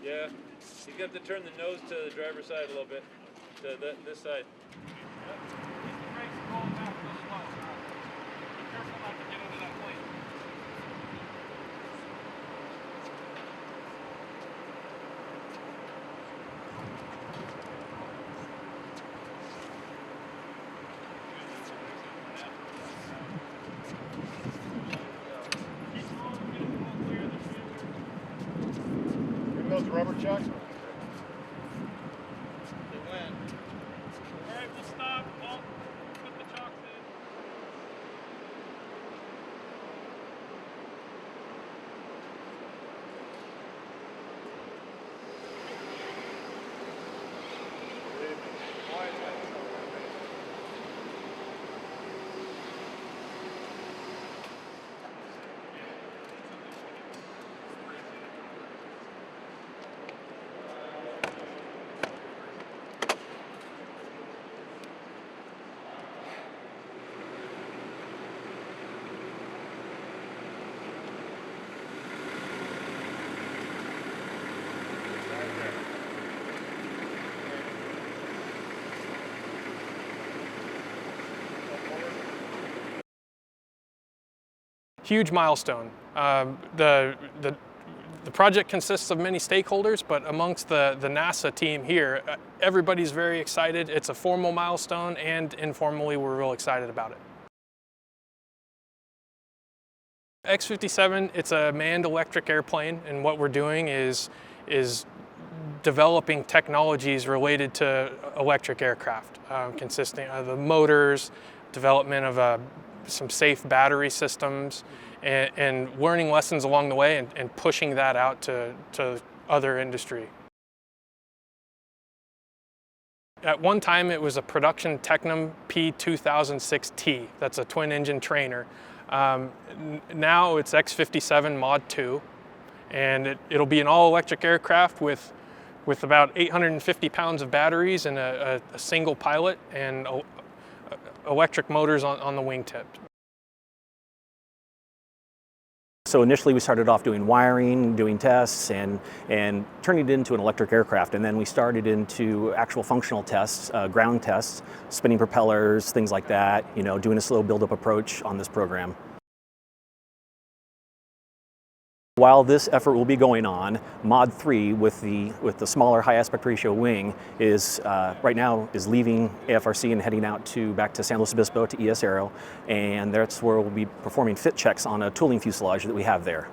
Yeah, you got to turn the nose to the driver's side a little bit, to this side. Yep. Keep the brakes going back real slow. Be careful not to get under that plate. Keep going, get it all clear. Here goes the rubber chucks. They went. All right, we'll stop. We'll put the chocks in. Huge milestone. The project consists of many stakeholders, but amongst the NASA team here, everybody's very excited. It's a formal milestone, and informally, we're real excited about it. X-57, it's a manned electric airplane, and what we're doing is developing technologies related to electric aircraft, consisting of the motors, development of some safe battery systems, and learning lessons along the way and pushing that out to other industry. At one time it was a production Tecnam P2006T, that's a twin engine trainer. Now it's X-57 Mod II, and it'll be an all electric aircraft with about 850 pounds of batteries and a single pilot and electric motors on the wingtip. So initially we started off doing wiring, doing tests, and turning it into an electric aircraft. And then we started into actual functional tests, ground tests, spinning propellers, things like that, doing a slow build-up approach on this program. While this effort will be going on, Mod 3 with the smaller high aspect ratio wing is right now is leaving AFRC and heading out back to San Luis Obispo to ESAero, and that's where we'll be performing fit checks on a tooling fuselage that we have there.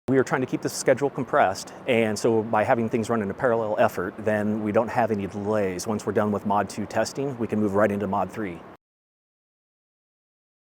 We are trying to keep the schedule compressed, and so by having things run in a parallel effort, then we don't have any delays. Once we're done with Mod 2 testing, we can move right into Mod 3.